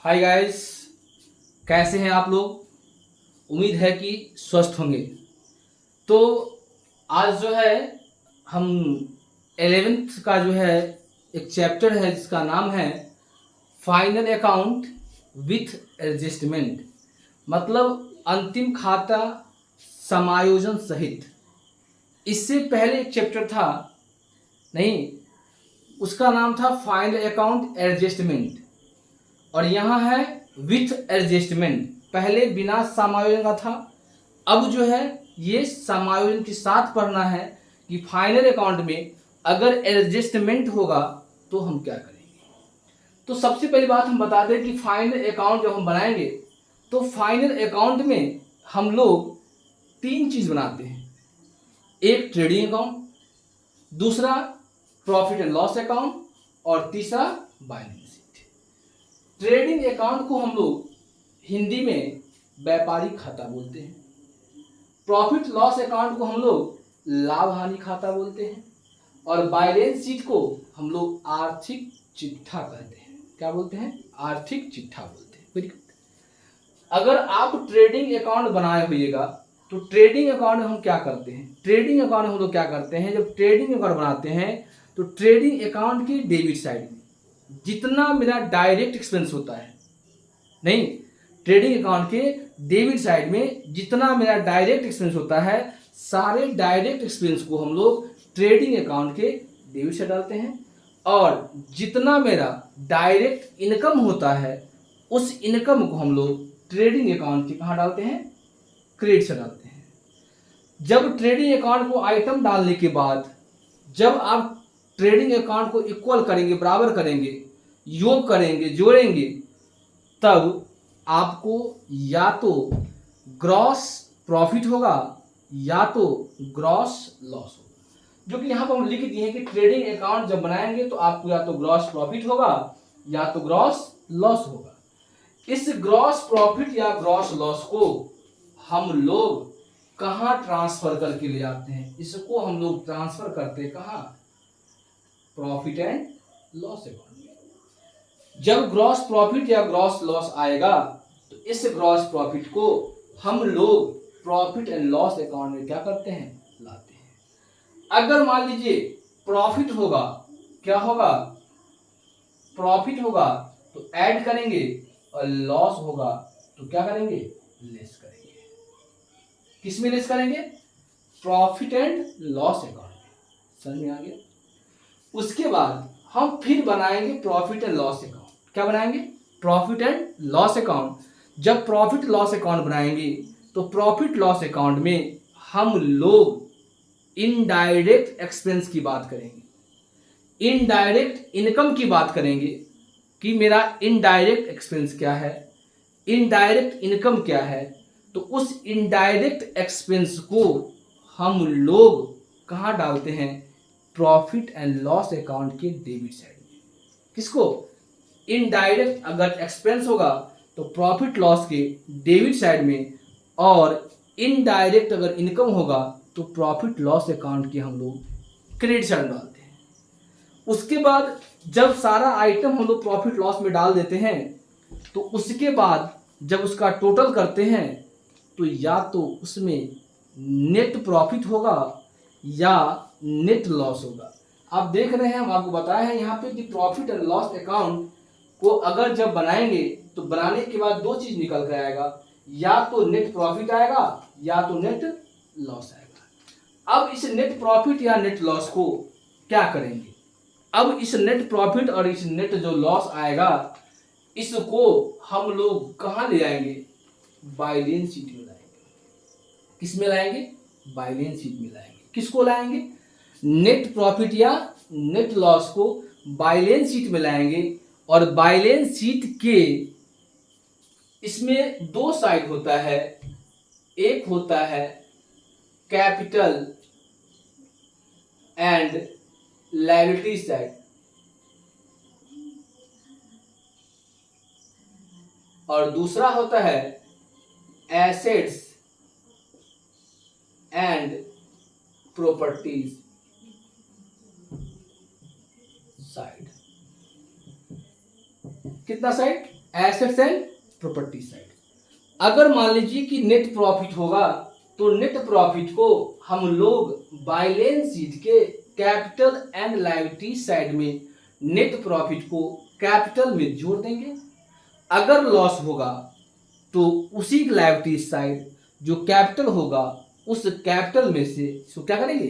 Hi guys, कैसे हैं आप लोग। उम्मीद है कि स्वस्थ होंगे। तो आज जो है हम 11th का जो है एक चैप्टर है जिसका नाम है फाइनल अकाउंट विथ एडजस्टमेंट, मतलब अंतिम खाता समायोजन सहित। इससे पहले एक चैप्टर था, नहीं, उसका नाम था फाइनल अकाउंट एडजस्टमेंट, और यहाँ है विथ एडजस्टमेंट। पहले बिना समायोजन का था, अब जो है ये समायोजन के साथ पढ़ना है कि फाइनल अकाउंट में अगर एडजस्टमेंट होगा तो हम क्या करेंगे। तो सबसे पहली बात हम बता दें कि फाइनल अकाउंट जब हम बनाएंगे तो फाइनल अकाउंट में हम लोग तीन चीज बनाते हैं। एक ट्रेडिंग अकाउंट, दूसरा प्रॉफिट एंड लॉस अकाउंट, और तीसरा बैलेंस शीट। ट्रेडिंग अकाउंट को हम लोग हिंदी में व्यापारिक खाता बोलते हैं। प्रॉफिट लॉस अकाउंट को हम लोग लाभ हानि खाता बोलते हैं, और बैलेंस शीट को हम लोग आर्थिक चिट्ठा कहते हैं। क्या बोलते हैं? आर्थिक चिट्ठा बोलते हैं। Very good. अगर आप ट्रेडिंग अकाउंट बनाए होइएगा तो ट्रेडिंग अकाउंट में हम क्या करते हैं? ट्रेडिंग अकाउंट में हम लोग क्या करते हैं, जब ट्रेडिंग अकाउंट बनाते हैं तो ट्रेडिंग अकाउंट की डेबिट साइड में जितना मेरा डायरेक्ट एक्सपेंस होता है, नहीं, ट्रेडिंग अकाउंट के डेबिट साइड में जितना मेरा डायरेक्ट एक्सपेंस होता है, सारे डायरेक्ट एक्सपेंस को हम लोग ट्रेडिंग अकाउंट के डेबिट से डालते हैं, और जितना मेरा डायरेक्ट इनकम होता है उस इनकम को हम लोग ट्रेडिंग अकाउंट के कहाँ डालते हैं? क्रेडिट से डालते हैं। जब ट्रेडिंग अकाउंट को आइटम डालने के बाद जब आप ट्रेडिंग अकाउंट को इक्वल करेंगे, बराबर करेंगे, योग करेंगे, जोड़ेंगे, तब आपको या तो ग्रॉस प्रॉफिट होगा या तो ग्रॉस लॉस होगा। जो कि यहाँ पर हम लिख दिए हैं कि ट्रेडिंग अकाउंट जब बनाएंगे तो आपको या तो ग्रॉस प्रॉफिट होगा या तो ग्रॉस लॉस होगा। इस ग्रॉस प्रॉफिट या ग्रॉस लॉस को हम लोग कहाँ ट्रांसफर करके ले जाते हैं? इसको हम लोग ट्रांसफर करते हैं कहाँ? प्रॉफिट एंड लॉस अकाउंट में। जब ग्रॉस प्रॉफिट या ग्रॉस लॉस आएगा तो इस ग्रॉस प्रॉफिट को हम लोग प्रॉफिट एंड लॉस अकाउंट में क्या करते हैं? लाते हैं। अगर मान लीजिए प्रॉफिट होगा, क्या होगा? प्रॉफिट होगा तो ऐड करेंगे, और लॉस होगा तो क्या करेंगे? लेस करेंगे। किस में लेस करेंगे? प्रॉफिट एंड लॉस अकाउंट में। समझ में आ गया? उसके बाद हम फिर बनाएंगे प्रॉफिट एंड लॉस अकाउंट। क्या बनाएंगे? Profit and loss account. जब प्रॉफिट लॉस अकाउंट बनाएंगे तो प्रॉफिट लॉस अकाउंट में हम लोग इनडायरेक्ट एक्सपेंस की बात करेंगे, इनडायरेक्ट इनकम की बात करेंगे कि मेरा इनडायरेक्ट एक्सपेंस क्या है, इनडायरेक्ट इनकम क्या है। तो उस इनडायरेक्ट एक्सपेंस को हम लोग कहाँ डालते हैं? प्रॉफिट एंड लॉस अकाउंट के डेबिट साइड में। किसको? इनडायरेक्ट अगर एक्सपेंस होगा तो प्रॉफिट लॉस के डेबिट साइड में, और इनडायरेक्ट अगर इनकम होगा तो प्रॉफिट लॉस अकाउंट के हम लोग क्रेडिट साइड डालते हैं। उसके बाद जब सारा आइटम हम लोग प्रॉफिट लॉस में डाल देते हैं तो उसके बाद जब उसका टोटल करते हैं तो या तो उसमें नेट प्रॉफिट होगा या नेट लॉस होगा। आप देख रहे हैं, हम आपको बताया है यहाँ पे कि प्रॉफिट एंड लॉस अकाउंट को अगर जब बनाएंगे तो बनाने के बाद दो चीज निकल कर आएगा, या तो नेट प्रॉफिट आएगा या तो नेट लॉस आएगा। अब इस नेट प्रॉफिट या नेट लॉस को क्या करेंगे? अब इस नेट प्रॉफिट और इस नेट जो लॉस आएगा इसको हम लोग कहाँ ले जाएंगे? बैलेंस शीट में लाएंगे। किस में लाएंगे? बैलेंस शीट में लाएंगे। किसको लाएंगे? नेट प्रॉफिट या नेट लॉस को बैलेंस शीट में लाएंगे, और बैलेंस शीट के इसमें दो साइड होता है। एक होता है कैपिटल एंड लायबिलिटी साइड, और दूसरा होता है एसेट्स एंड प्रॉपर्टीज साइड। कितना side? Assets and property side. अगर मान लीजिए कि नेट प्रॉफिट होगा तो नेट प्रॉफिट को हम लोग बैलेंस शीट के कैपिटल एंड लायबिलिटी साइड में नेट प्रॉफिट को कैपिटल में जोड़ देंगे। अगर लॉस होगा तो उसी लायबिलिटी साइड जो कैपिटल होगा उस कैपिटल में से इसको क्या करेंगे,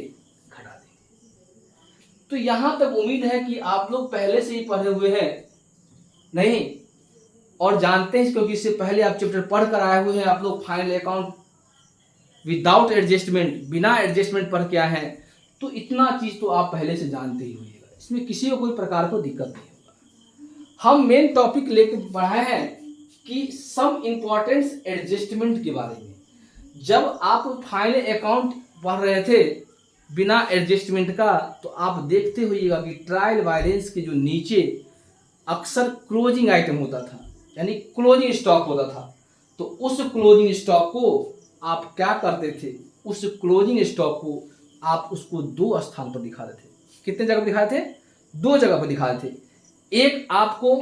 घटा देंगे। तो यहां तक उम्मीद है कि आप लोग पहले से ही पढ़े हुए हैं नहीं और जानते हैं, क्योंकि इससे पहले आप चैप्टर पढ़ कर आए हुए हैं। आप लोग फाइनल अकाउंट विदाउट एडजस्टमेंट, बिना एडजस्टमेंट पढ़ के आए हैं, तो इतना चीज तो आप पहले से जानते ही होइएगा, इसमें किसी को कोई प्रकार को दिक्कत नहीं होगा। हम मेन टॉपिक लेके पढ़ाए हैं कि सम इंपॉर्टेंट एडजस्टमेंट के बारे में। जब आप फाइनल अकाउंट पढ़ रहे थे बिना एडजस्टमेंट का, तो आप देखते होइएगा कि ट्रायल बैलेंस के जो नीचे अक्सर क्लोजिंग आइटम होता था, यानी क्लोजिंग स्टॉक होता था। तो उस क्लोजिंग स्टॉक को आप क्या करते थे, उस क्लोजिंग स्टॉक को आप उसको दो स्थान पर दिखाते थे। कितने जगह पर दिखाते थे, दो जगह पर दिखाते थे। एक आपको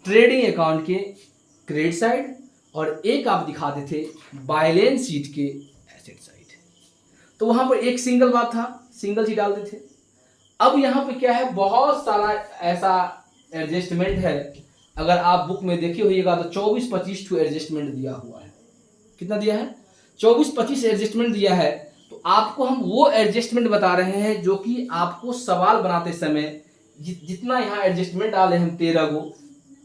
ट्रेडिंग अकाउंट के क्रेडिट साइड और एक आप दिखाते थे बैलेंस शीट के एसेट साइड। तो वहां पर एक सिंगल बात था, सिंगल सी डालते थे। अब यहाँ पे क्या है, बहुत सारा ऐसा एडजस्टमेंट है। अगर आप बुक में देखे होइएगा तो 24-25 टू एडजस्टमेंट दिया हुआ है। कितना दिया है, 24-25 एडजस्टमेंट दिया है। तो आपको हम वो एडजस्टमेंट बता रहे हैं जो कि आपको सवाल बनाते समय जितना यहाँ एडजस्टमेंट डाले हम 13 को,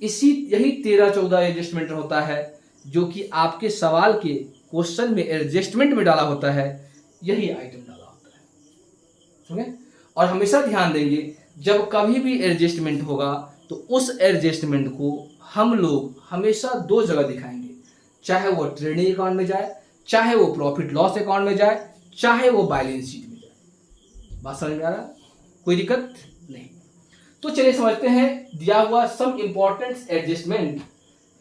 यही 13-14 एडजस्टमेंट होता है जो कि आपके सवाल के क्वेश्चन में एडजस्टमेंट में डाला होता है, यही आइटम डाला होता है। सुने, और हमेशा ध्यान देंगे जब कभी भी एडजस्टमेंट होगा तो उस एडजस्टमेंट को हम लोग हमेशा दो जगह दिखाएंगे, चाहे वो ट्रेडिंग अकाउंट में जाए, चाहे वो प्रॉफिट लॉस अकाउंट में जाए, चाहे वो बैलेंस शीट में जाए। बात समझ में आ रहा, कोई दिक्कत नहीं। तो चलिए समझते हैं दिया हुआ सम इंपॉर्टेंट एडजस्टमेंट।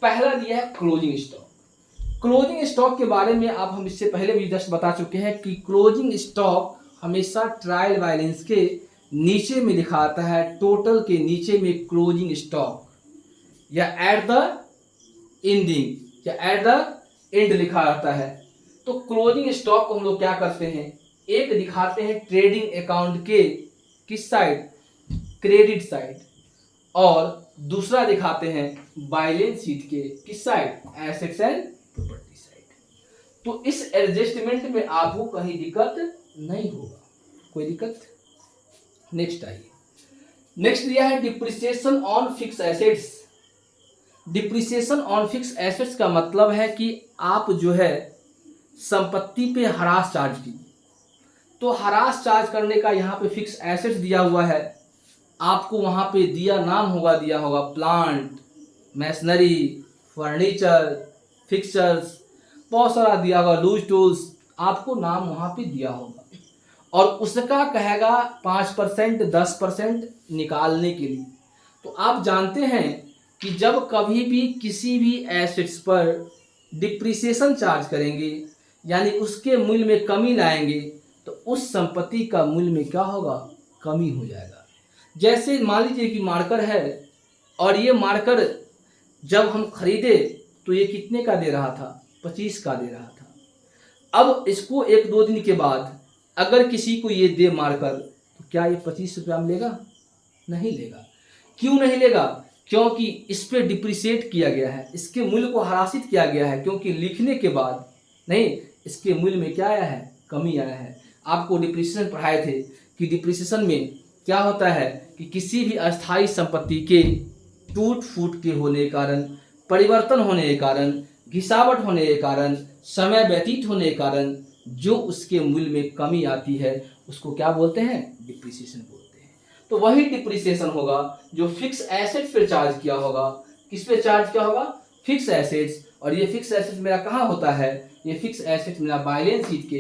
पहला दिया है क्लोजिंग स्टॉक। क्लोजिंग स्टॉक के बारे में आप हम इससे पहले भी जस्ट बता चुके हैं कि क्लोजिंग स्टॉक हमेशा ट्रायल बैलेंस के नीचे में लिखा आता है, टोटल के नीचे में क्लोजिंग स्टॉक या एट द एंडिंग या एट द एंड लिखा आता है। तो क्लोजिंग स्टॉक को हम लोग क्या करते हैं, एक दिखाते हैं ट्रेडिंग अकाउंट के किस साइड, क्रेडिट साइड, और दूसरा दिखाते हैं बैलेंस शीट के किस side, assets and property side. तो इस एडजस्टमेंट में आपको कहीं दिक्कत नहीं होगा, कोई दिक्कत। नेक्स्ट आइए, नेक्स्ट दिया है depreciation on fix assets. Depreciation on fix assets का मतलब है कि आप जो है संपत्ति पे ह्रास चार्ज की, तो ह्रास चार्ज करने का यहाँ पे फिक्स एसेट्स दिया हुआ है। आपको वहाँ पे नाम दिया होगा प्लांट, मशीनरी, फर्नीचर, फिक्सचर्स, बहुत सारा दिया होगा, लूज टूल्स, आपको नाम वहाँ पे दिया होगा और उसका कहेगा 5%, 10% निकालने के लिए। तो आप जानते हैं कि जब कभी भी किसी भी एसेट्स पर डिप्रिसिएशन चार्ज करेंगे, यानी उसके मूल्य में कमी लाएंगे, तो उस संपत्ति का मूल्य में क्या होगा, कमी हो जाएगा। जैसे मान लीजिए कि मार्कर है और ये मार्कर जब हम खरीदे तो ये कितने का दे रहा था, 25 का दे रहा था। अब इसको 1-2 दिन के बाद अगर किसी को ये दे मार्कर, तो क्या ये 25 रुपया में लेगा, नहीं लेगा। क्यों नहीं लेगा, क्योंकि इस पे डिप्रिसिएट किया गया है, इसके मूल्य को ह्रासित किया गया है, क्योंकि लिखने के बाद नहीं इसके मूल्य में क्या आया है, कमी आया है। आपको डिप्रिसिएशन पढ़ाए थे कि डिप्रिसिएशन में क्या होता है कि किसी भी अस्थायी संपत्ति के टूट फूट के होने के कारण, परिवर्तन होने के कारण, घिसावट होने के कारण, समय व्यतीत होने के कारण जो उसके मूल्य में कमी आती है उसको क्या बोलते हैं, डिप्रिसिएशन बोलते हैं। तो वही डिप्रिसिएशन होगा जो फिक्स एसेट पर चार्ज किया होगा। किस पे चार्ज किया होगा, फिक्स एसेट्स। और ये फिक्स एसेट मेरा कहाँ होता है, ये फिक्स एसेट मेरा बैलेंस शीट के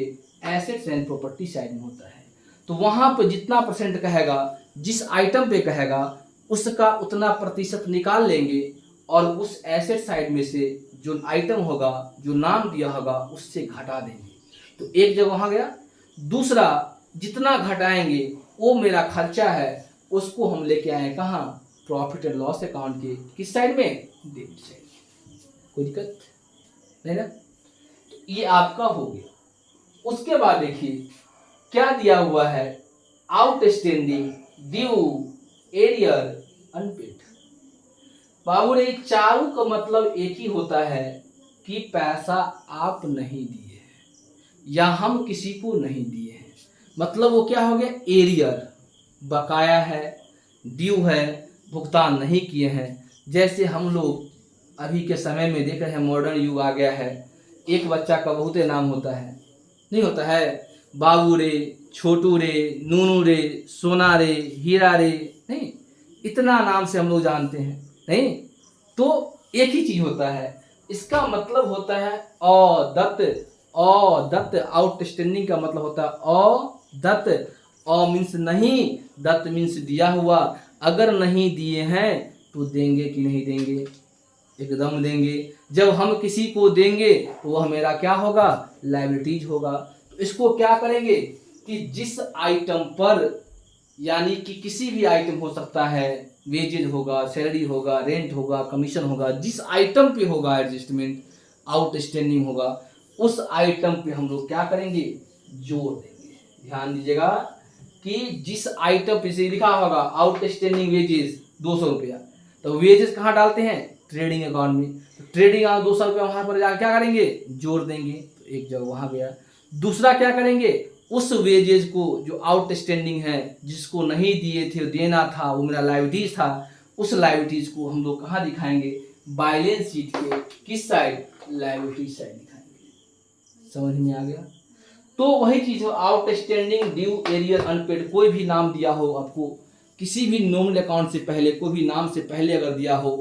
एसेट्स एंड प्रॉपर्टी साइड में होता है। तो वहां पर जितना परसेंट कहेगा, जिस आइटम पे कहेगा उसका उतना प्रतिशत निकाल लेंगे और उस एसेट साइड में से जो आइटम होगा, जो नाम दिया होगा, उससे घटा देंगे। तो एक जगह वहां गया। दूसरा, जितना घटाएंगे वो मेरा खर्चा है, उसको हम लेके आए कहाँ, प्रॉफिट एंड लॉस अकाउंट के किस साइड में, डेबिट साइड। कोई दिक्कत नहीं ना। तो ये आपका हो गया। उसके बाद देखिए क्या दिया हुआ है, आउटस्टैंडिंग, ड्यू, एरियर, अनपेड। बाबू रे चारों का मतलब एक ही होता है कि पैसा आप नहीं दिए हैं या हम किसी को नहीं दिए हैं। मतलब वो क्या हो गया, एरियर बकाया है, ड्यू है, भुगतान नहीं किए हैं। जैसे हम लोग अभी के समय में देख रहे हैं, मॉडर्न युग आ गया है, एक बच्चा का बहुत नाम होता है, नहीं होता है, बाबू रे, छोटू रे, नूनू रे, सोना रे, हीरा रे, नहीं, इतना नाम से हम लोग जानते हैं, नहीं। तो एक ही चीज होता है, इसका मतलब होता है अदत्त। अदत्त आउटस्टैंडिंग का मतलब होता है अदत्त। अ मीन्स नहीं, दत्त मीन्स दिया हुआ। अगर नहीं दिए हैं तो देंगे कि नहीं देंगे, एकदम देंगे। जब हम किसी को देंगे तो वह मेरा क्या होगा, लायबिलिटीज होगा। तो इसको क्या करेंगे कि जिस आइटम पर, यानी कि किसी भी आइटम हो सकता है, वेजेज होगा, सैलरी होगा, रेंट होगा, कमीशन होगा, जिस आइटम पे होगा एडजस्टमेंट, आउटस्टैंडिंग होगा, उस आइटम पे हम लोग क्या करेंगे, जोड़ देंगे। ध्यान दीजिएगा कि जिस आइटम पे से लिखा होगा आउटस्टैंडिंग वेजेस 200 रुपया, तो वेजेस कहाँ डालते हैं, ट्रेडिंग अकाउंट में। तो ट्रेडिंग अकाउंट 200 रुपया वहां पर जाकर क्या करेंगे, जोड़ देंगे। तो एक जगह वहां गया। दूसरा क्या करेंगे, उस वेजेज को जो आउटस्टैंडिंग है, जिसको नहीं दिए थे, देना था, वो मेरा लायबिलिटीज था, उस लायबिलिटीज को हम लोग कहाँ दिखाएंगे, बैलेंस शीट के किस साइड, लायबिलिटी साइड दिखाएंगे। समझ में आ गया। तो वही चीज हो, आउटस्टैंडिंग, ड्यू, एरियर, अनपेड, कोई भी नाम दिया हो आपको, किसी भी नॉमिनल अकाउंट से पहले, कोई भी नाम से पहले अगर दिया हो,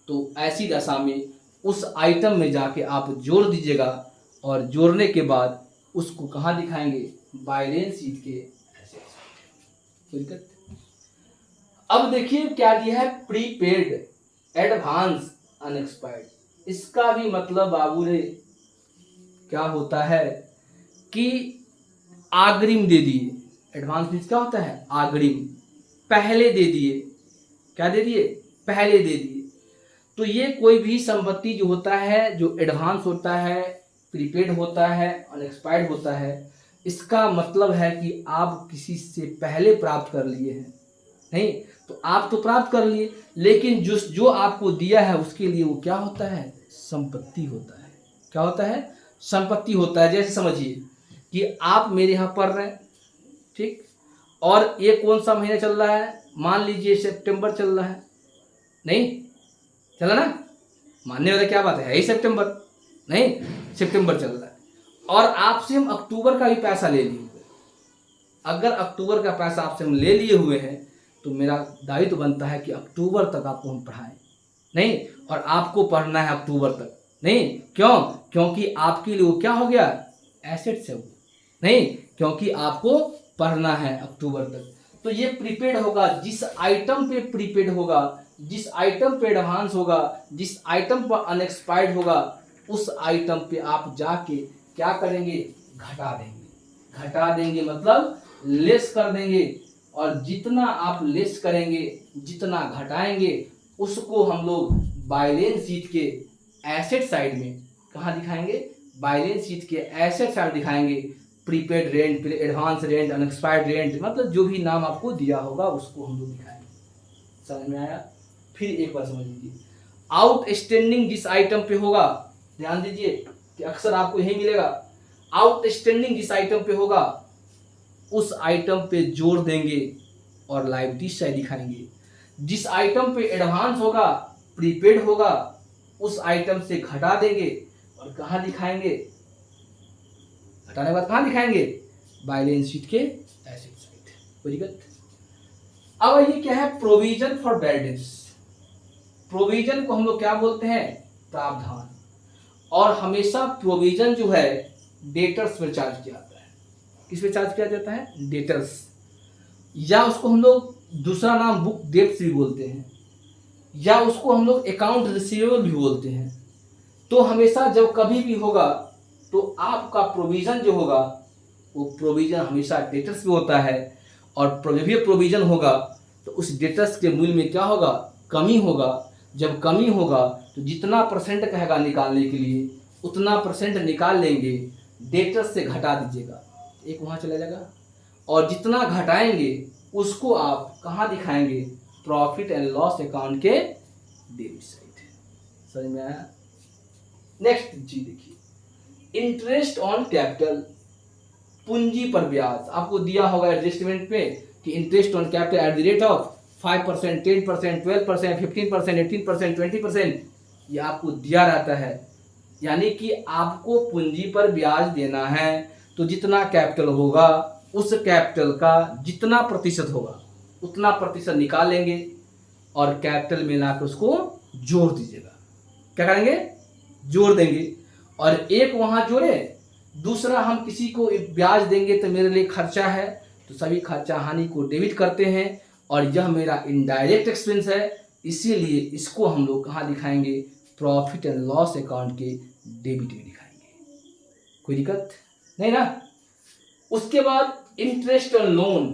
तो ऐसी दशा में उस आइटम में जाके आप जोड़ दीजिएगा, और जोड़ने के बाद उसको कहाँ दिखाएंगे, बैलेंस शीट के एसेट्स। अब देखिए क्या दिया है, प्रीपेड, एडवांस, अनएक्सपायर्ड। इसका भी मतलब बाबू रे क्या होता है कि अग्रिम दे दिए। एडवांस मीन्स क्या होता है, अग्रिम, पहले दे दिए। क्या दे दिए, पहले दे दिए। तो ये कोई भी संपत्ति जो होता है, जो एडवांस होता है, प्रीपेड होता है, अनएक्सपायर्ड होता है, इसका मतलब है कि आप किसी से पहले प्राप्त कर लिए हैं, नहीं तो आप तो प्राप्त कर लिए, लेकिन जो आपको दिया है उसके लिए वो क्या होता है, संपत्ति होता है। क्या होता है, संपत्ति होता है। जैसे समझिए कि आप मेरे यहाँ पढ़ रहे हैं, ठीक, और ये कौन सा महीना चल रहा है, मान लीजिए सितंबर चल रहा है, नहीं चला ना, मानने वाला क्या बात है ही सितंबर, नहीं सितंबर चल रहा है, और आपसे हम अक्टूबर का भी पैसा ले लिए हुए। अगर अक्टूबर का पैसा आपसे हम ले लिए हुए हैं तो मेरा दायित्व बनता है कि अक्टूबर तक आपको हम पढ़ाएं, नहीं, और आपको पढ़ना है अक्टूबर तक, नहीं क्यों, क्योंकि आपके लिए वो क्या हो गया, एसेट्स है वो, नहीं, क्योंकि आपको पढ़ना है अक्टूबर तक। तो ये प्रीपेड होगा, जिस आइटम पे प्रीपेड होगा, जिस आइटम पे एडवांस होगा, जिस आइटम पर अनएक्सपायर्ड होगा, उस आइटम पे आप जाके क्या करेंगे, घटा देंगे। घटा देंगे मतलब लेस कर देंगे, और जितना आप लेस करेंगे, जितना घटाएंगे, उसको हम लोग बैलेंस शीट के एसेट साइड में कहाँ दिखाएंगे, बैलेंस शीट के एसेट साइड दिखाएंगे। Prepaid rent, advance rent, unexpired rent, मतलब जो भी नाम आपको दिया होगा उसको हम लोग दिखाएंगे। समझ में आया। फिर एक बार समझ लीजिए, आउटस्टैंडिंग जिस आइटम पे होगा, ध्यान दीजिए कि अक्सर आपको यही मिलेगा, आउटस्टैंडिंग जिस आइटम पे होगा उस आइटम पे जोड़ देंगे और लायबिलिटी साइड दिखाएंगे। जिस आइटम पे एडवांस होगा, प्रीपेड होगा, उस आइटम से घटा देंगे और कहाँ दिखाएंगे, घटाने के बाद कहाँ दिखाएंगे, बैलेंस शीट के एसेट साइड। कोई दिक्कत। अब ये क्या है, provision for bad debts. Provision को हम लोग क्या बोलते हैं, प्रावधान। और हमेशा प्रोविजन जो है डेटर्स पर चार्ज किया जाता है। किस पे चार्ज किया जाता है, डेटर्स, या उसको हम लोग दूसरा नाम बुक डेट्स भी बोलते हैं, या उसको हम लोग अकाउंट रिसीवेबल भी बोलते हैं। तो हमेशा जब कभी भी होगा तो आपका प्रोविजन जो होगा वो प्रोविजन हमेशा डेटर्स पे होता है, और जब भी प्रोविजन होगा तो उस डेटर्स के मूल्य में क्या होगा, कमी होगा। जब कमी होगा तो जितना परसेंट कहेगा निकालने के लिए उतना परसेंट निकाल लेंगे, डेटर्स से घटा दीजिएगा, एक वहाँ चला जाएगा, और जितना घटाएंगे उसको आप कहाँ दिखाएंगे, प्रॉफिट एंड लॉस अकाउंट के डेबिट साइड। समझ में आया? नेक्स्ट जी देखिए, इंटरेस्ट ऑन कैपिटल, पूंजी पर ब्याज। आपको दिया होगा एडजस्टमेंट पे कि interest on capital at the rate of 5%, 10%, 12%, 15%, 18%, 20%, ये आपको दिया रहता है। यानी कि आपको पूंजी पर ब्याज देना है, तो जितना कैपिटल होगा उस कैपिटल का जितना प्रतिशत होगा उतना प्रतिशत निकाल लेंगे और कैपिटल में लाकर उसको जोड़ दीजिएगा। क्या करेंगे? जोड़ देंगे। और एक वहां जोड़े, दूसरा हम किसी को ब्याज देंगे तो मेरे लिए खर्चा है, तो सभी खर्चा हानि को डेबिट करते हैं, और यह मेरा इनडायरेक्ट एक्सपेंस है, इसीलिए इसको हम लोग कहाँ दिखाएंगे, प्रॉफिट एंड लॉस अकाउंट के डेबिट में दिखाएंगे। कोई दिक्कत नहीं ना? उसके बाद इंटरेस्ट ऑन लोन,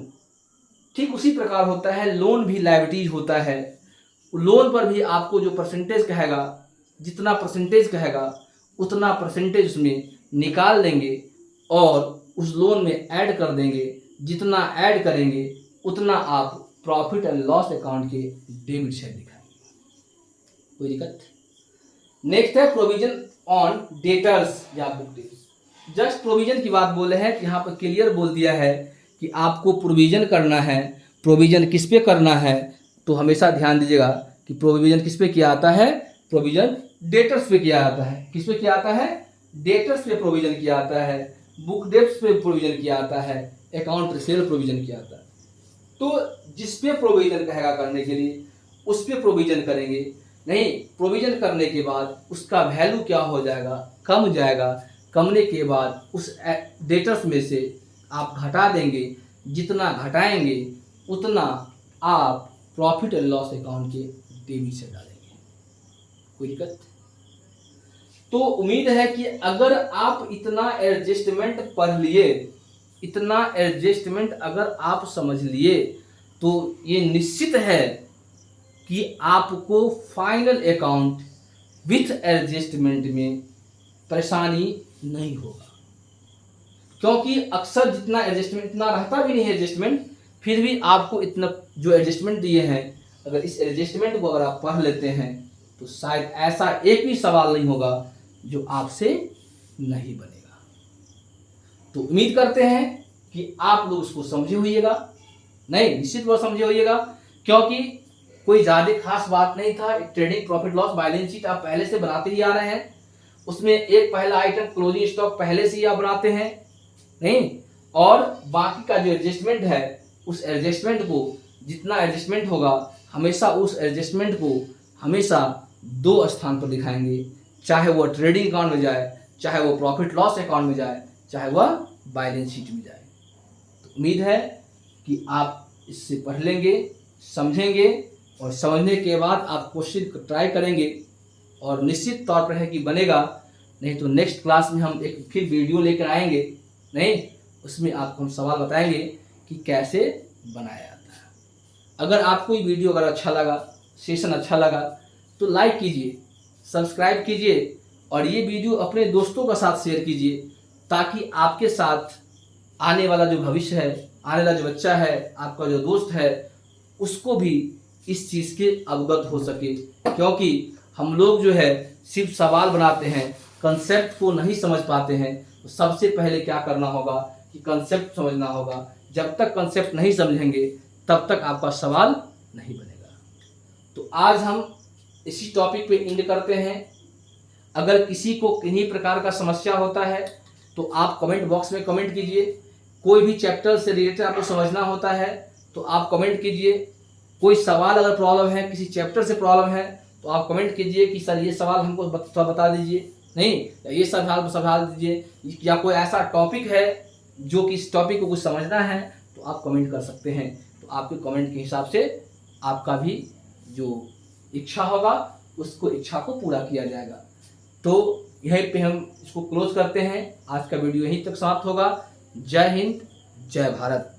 ठीक उसी प्रकार होता है, लोन भी लायबिलिटीज होता है। लोन पर भी आपको जो परसेंटेज कहेगा, जितना परसेंटेज कहेगा उतना परसेंटेज उसमें निकाल लेंगे और उस लोन में ऐड कर देंगे। जितना ऐड करेंगे उतना आप प्रॉफिट एंड लॉस अकाउंट के डेबिट साइड दिखाएंगे। कोई दिक्कत? नेक्स्ट है प्रोविजन ऑन डेटर्स या बुक डेट्स। जस्ट प्रोविजन की बात बोले हैं कि यहाँ पर क्लियर बोल दिया है कि आपको प्रोविजन करना है। प्रोविजन किस पे करना है, तो हमेशा ध्यान दीजिएगा कि प्रोविजन किस पे किया जाता है, प्रोविजन डेटर्स पे किया जाता है। किस पे किया जाता है? डेटर्स पे प्रोविजन किया जाता है, बुक डेट्स पे प्रोविजन किया जाता है, अकाउंट रिसीवेबल प्रोविजन किया जाता है। तो जिस पे प्रोविजन कहेगा करने के लिए उस पे प्रोविजन करेंगे। नहीं, प्रोविजन करने के बाद उसका वैल्यू क्या हो जाएगा, कम जाएगा। कमने के बाद उस डेटर्स में से आप घटा देंगे, जितना घटाएंगे उतना आप प्रॉफिट एंड लॉस अकाउंट के डेबिट से डालेंगे। कोई दिक्कत? तो उम्मीद है कि अगर आप इतना एडजस्टमेंट पढ़ लिए, इतना एडजस्टमेंट अगर आप समझ लिए, तो ये निश्चित है कि आपको फाइनल अकाउंट विथ एडजस्टमेंट में परेशानी नहीं होगा। क्योंकि अक्सर जितना एडजस्टमेंट, इतना रहता भी नहीं है एडजस्टमेंट, फिर भी आपको इतना जो एडजस्टमेंट दिए हैं, अगर इस एडजस्टमेंट को अगर आप पढ़ लेते हैं तो शायद ऐसा एक भी सवाल नहीं होगा जो आपसे नहीं बनेगा। तो उम्मीद करते हैं कि आप लोग उसको समझे होइएगा। नहीं, निश्चित वो समझे होइएगा, क्योंकि कोई ज़्यादा खास बात नहीं था। Trading profit loss balance sheet आप पहले से बनाते ही आ रहे हैं, उसमें एक पहला आइटम क्लोजिंग स्टॉक पहले से ही आप बनाते हैं। नहीं, और बाकी का जो एडजस्टमेंट है उस एडजस्टमेंट को, जितना एडजस्टमेंट होगा हमेशा उस एडजस्टमेंट को हमेशा दो स्थान पर दिखाएंगे, चाहे वह ट्रेडिंग अकाउंट में जाए, चाहे वो प्रॉफिट लॉस अकाउंट में जाए, चाहे वह बैलेंस शीट में जाए। तो उम्मीद है कि आप इससे पढ़ लेंगे, समझेंगे, और समझने के बाद आप क्वेश्चन को ट्राई करेंगे और निश्चित तौर पर है कि बनेगा। नहीं तो नेक्स्ट क्लास में हम एक फिर वीडियो लेकर आएंगे, नहीं उसमें आपको हम सवाल बताएंगे कि कैसे बनाया जाता है। अगर आपको ये वीडियो अगर अच्छा लगा, सेशन अच्छा लगा, तो लाइक कीजिए, सब्सक्राइब कीजिए, और ये वीडियो अपने दोस्तों के साथ शेयर कीजिए, ताकि आपके साथ आने वाला जो भविष्य है, आने वाला जो बच्चा है, आपका जो दोस्त है, उसको भी इस चीज़ के अवगत हो सके। क्योंकि हम लोग जो है सिर्फ सवाल बनाते हैं, कंसेप्ट को नहीं समझ पाते हैं। तो सबसे पहले क्या करना होगा कि कंसेप्ट समझना होगा। जब तक कंसेप्ट नहीं समझेंगे तब तक आपका सवाल नहीं बनेगा। तो आज हम इसी टॉपिक पे एंड करते हैं। अगर किसी को किन्हीं प्रकार का समस्या होता है तो आप कमेंट बॉक्स में कमेंट कीजिए। कोई भी चैप्टर से रिलेटेड आपको समझना होता है तो आप कमेंट कीजिए। कोई सवाल अगर प्रॉब्लम है, किसी चैप्टर से प्रॉब्लम है, तो आप कमेंट कीजिए कि सर ये सवाल हमको बता दीजिए, नहीं ये सवाल दीजिए, या कोई ऐसा टॉपिक है जो कि इस टॉपिक को कुछ समझना है तो आप कमेंट कर सकते हैं। तो आपके कमेंट के हिसाब से आपका भी जो इच्छा होगा उसको इच्छा को पूरा किया जाएगा। तो यहीं पे हम इसको क्लोज करते हैं। आज का वीडियो यहीं तक समाप्त होगा। जय हिंद, जय भारत।